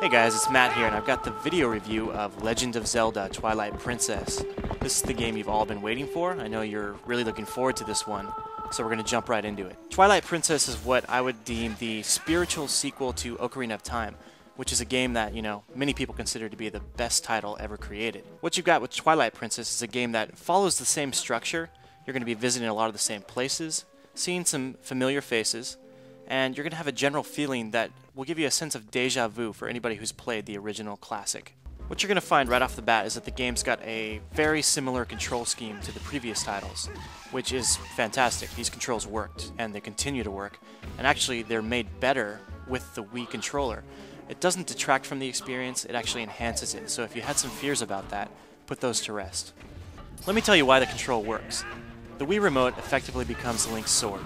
Hey guys, it's Matt here, and I've got the video review of Legend of Zelda: Twilight Princess. This is the game you've all been waiting for. I know you're really looking forward to this one, so we're going to jump right into it. Twilight Princess is what I would deem the spiritual sequel to Ocarina of Time, which is a game that, many people consider to be the best title ever created. What you've got with Twilight Princess is a game that follows the same structure. You're going to be visiting a lot of the same places, seeing some familiar faces, and you're going to have a general feeling that will give you a sense of deja vu for anybody who's played the original classic. What you're going to find right off the bat is that the game's got a very similar control scheme to the previous titles, which is fantastic. These controls worked, and they continue to work, and actually they're made better with the Wii controller. It doesn't detract from the experience, it actually enhances it, so if you had some fears about that, put those to rest. Let me tell you why the control works. The Wii remote effectively becomes Link's sword.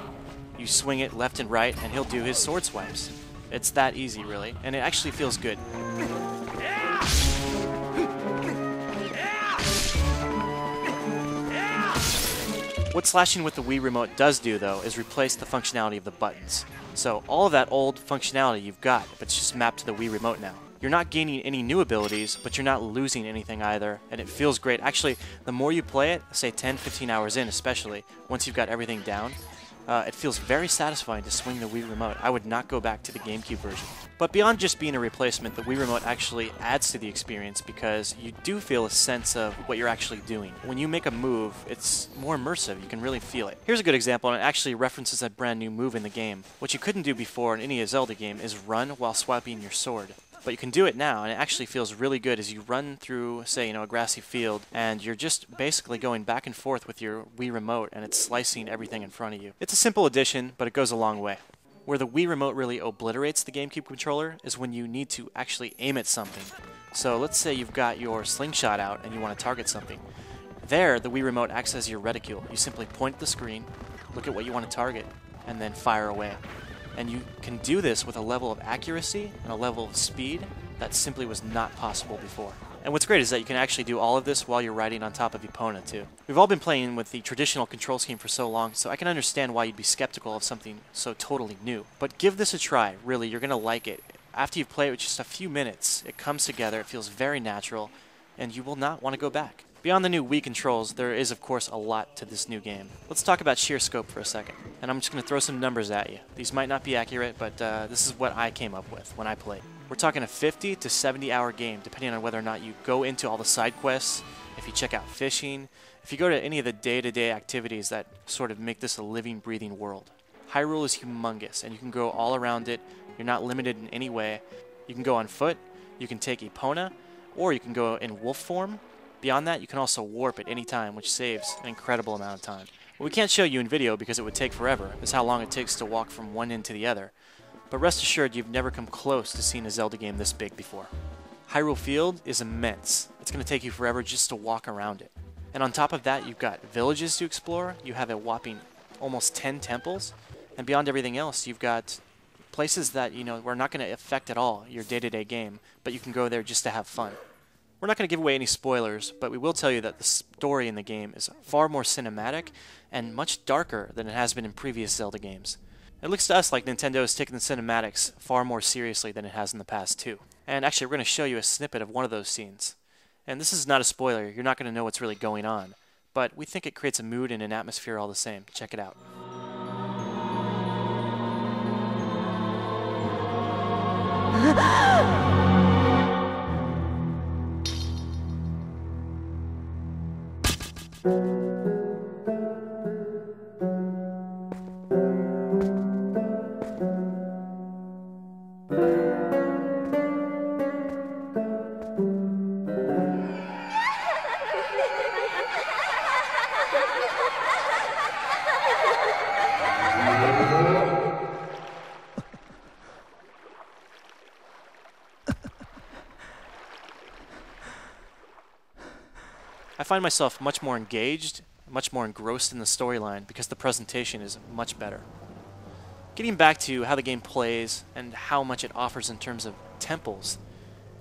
You swing it left and right, and he'll do his sword swipes. It's that easy, really, and it actually feels good. What slashing with the Wii remote does do, though, is replace the functionality of the buttons. So all of that old functionality you've got, but it's just mapped to the Wii remote now. You're not gaining any new abilities, but you're not losing anything either, and it feels great. Actually, the more you play it, say 10-15 hours in especially, once you've got everything down, it feels very satisfying to swing the Wii remote. I would not go back to the GameCube version. But beyond just being a replacement, the Wii remote actually adds to the experience because you do feel a sense of what you're actually doing. When you make a move, it's more immersive. You can really feel it. Here's a good example, and it actually references a brand new move in the game. What you couldn't do before in any Zelda game is run while swiping your sword. But you can do it now, and it actually feels really good as you run through, say, a grassy field, and you're just basically going back and forth with your Wii remote, and it's slicing everything in front of you. It's a simple addition, but it goes a long way. Where the Wii remote really obliterates the GameCube controller is when you need to actually aim at something. So let's say you've got your slingshot out and you want to target something. There, the Wii remote acts as your reticule. You simply point at the screen, look at what you want to target, and then fire away. And you can do this with a level of accuracy and a level of speed that simply was not possible before. And what's great is that you can actually do all of this while you're riding on top of Epona too. We've all been playing with the traditional control scheme for so long, so I can understand why you'd be skeptical of something so totally new. But give this a try, really, you're going to like it. After you play it with just a few minutes, it comes together, it feels very natural, and you will not want to go back. Beyond the new Wii controls, there is of course a lot to this new game. Let's talk about sheer scope for a second. And I'm just going to throw some numbers at you. These might not be accurate, but this is what I came up with when I played. We're talking a 50 to 70 hour game, depending on whether or not you go into all the side quests, if you check out fishing, if you go to any of the day-to-day activities that sort of make this a living, breathing world. Hyrule is humongous, and you can go all around it. You're not limited in any way. You can go on foot, you can take Epona, or you can go in wolf form. Beyond that, you can also warp at any time, which saves an incredible amount of time. Well, we can't show you in video because it would take forever. It's how long it takes to walk from one end to the other. But rest assured, you've never come close to seeing a Zelda game this big before. Hyrule Field is immense. It's going to take you forever just to walk around it. And on top of that, you've got villages to explore. You have a whopping almost 10 temples. And beyond everything else, you've got places that, are not going to affect at all your day-to-day game, but you can go there just to have fun. We're not going to give away any spoilers, but we will tell you that the story in the game is far more cinematic and much darker than it has been in previous Zelda games. It looks to us like Nintendo is taking the cinematics far more seriously than it has in the past too. And actually, we're going to show you a snippet of one of those scenes. And this is not a spoiler, you're not going to know what's really going on, but we think it creates a mood and an atmosphere all the same. Check it out. I find myself much more engaged, much more engrossed in the storyline because the presentation is much better. Getting back to how the game plays and how much it offers in terms of temples,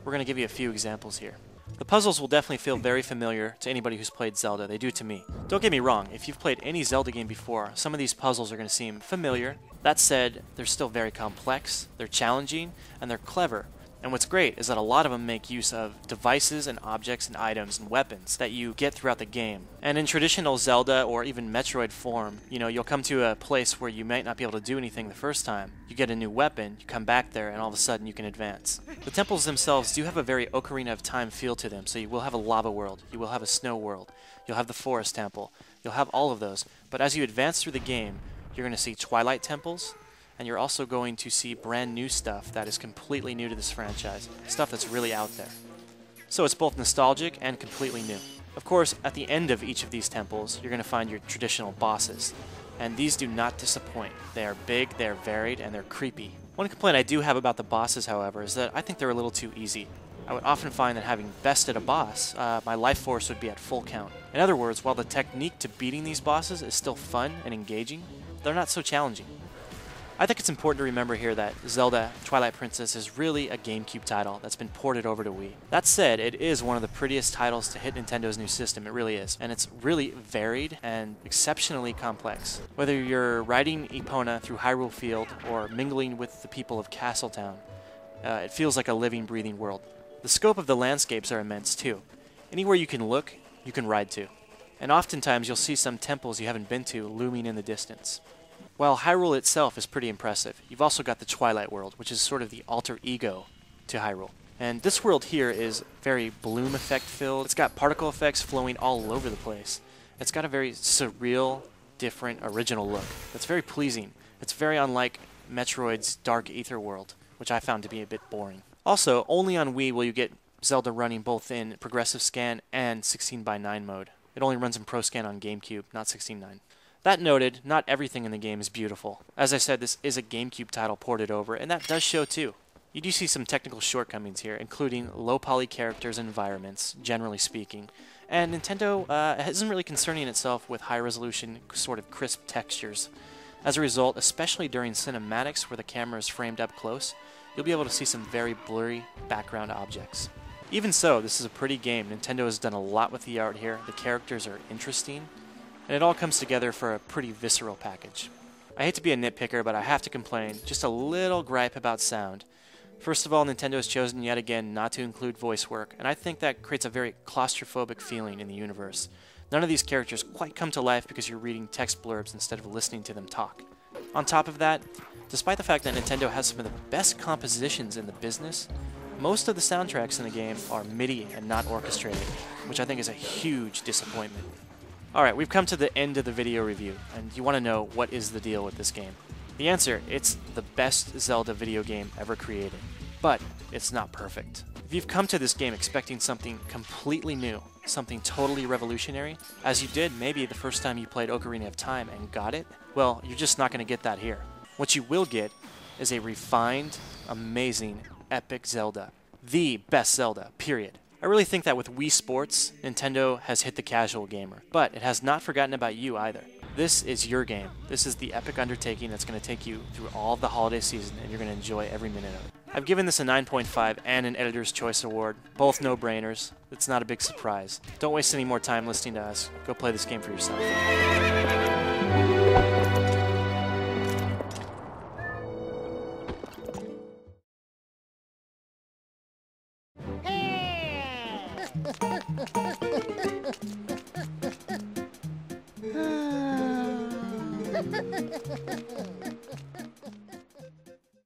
we're going to give you a few examples here. The puzzles will definitely feel very familiar to anybody who's played Zelda. They do to me. Don't get me wrong, if you've played any Zelda game before, some of these puzzles are going to seem familiar. That said, they're still very complex, they're challenging, and they're clever. And what's great is that a lot of them make use of devices and objects and items and weapons that you get throughout the game. And in traditional Zelda or even Metroid form, you'll come to a place where you might not be able to do anything the first time. You get a new weapon, you come back there, and all of a sudden you can advance. The temples themselves do have a very Ocarina of Time feel to them, so you will have a lava world, you will have a snow world, you'll have the forest temple, you'll have all of those. But as you advance through the game, you're going to see Twilight temples, and you're also going to see brand new stuff that is completely new to this franchise, stuff that's really out there. So it's both nostalgic and completely new. Of course, at the end of each of these temples, you're going to find your traditional bosses, and these do not disappoint. They are big, they are varied, and they're creepy. One complaint I do have about the bosses, however, is that I think they're a little too easy. I would often find that having bested a boss, my life force would be at full count. In other words, while the technique to beating these bosses is still fun and engaging, they're not so challenging. I think it's important to remember here that Zelda Twilight Princess is really a GameCube title that's been ported over to Wii. That said, it is one of the prettiest titles to hit Nintendo's new system, it really is, and it's really varied and exceptionally complex. Whether you're riding Epona through Hyrule Field or mingling with the people of Castletown, it feels like a living, breathing world. The scope of the landscapes are immense too. Anywhere you can look, you can ride to. And oftentimes you'll see some temples you haven't been to looming in the distance. While Hyrule itself is pretty impressive, you've also got the Twilight world, which is sort of the alter ego to Hyrule. And this world here is very bloom effect filled. It's got particle effects flowing all over the place. It's got a very surreal, different, original look that's very pleasing. It's very unlike Metroid's Dark Aether world, which I found to be a bit boring. Also, only on Wii will you get Zelda running both in progressive scan and 16:9 mode. It only runs in Pro Scan on GameCube, not 16:9. That noted, not everything in the game is beautiful. As I said, this is a GameCube title ported over, and that does show too. You do see some technical shortcomings here, including low-poly characters and environments, generally speaking. And Nintendo isn't really concerning itself with high-resolution, sort of crisp textures. As a result, especially during cinematics where the camera is framed up close, you'll be able to see some very blurry background objects. Even so, this is a pretty game. Nintendo has done a lot with the art here. The characters are interesting, and it all comes together for a pretty visceral package. I hate to be a nitpicker, but I have to complain. Just a little gripe about sound. First of all, Nintendo has chosen yet again not to include voice work, and I think that creates a very claustrophobic feeling in the universe. None of these characters quite come to life because you're reading text blurbs instead of listening to them talk. On top of that, despite the fact that Nintendo has some of the best compositions in the business, most of the soundtracks in the game are MIDI and not orchestrated, which I think is a huge disappointment. Alright, we've come to the end of the video review, and you want to know what is the deal with this game. The answer, it's the best Zelda video game ever created, but it's not perfect. If you've come to this game expecting something completely new, something totally revolutionary, as you did maybe the first time you played Ocarina of Time and got it, well, you're just not going to get that here. What you will get is a refined, amazing, epic Zelda. The best Zelda, period. I really think that with Wii Sports, Nintendo has hit the casual gamer, but it has not forgotten about you either. This is your game. This is the epic undertaking that's going to take you through all of the holiday season, and you're going to enjoy every minute of it. I've given this a 9.5 and an Editor's Choice Award, both no-brainers. It's not a big surprise. Don't waste any more time listening to us. Go play this game for yourself. Ha ha ha ha!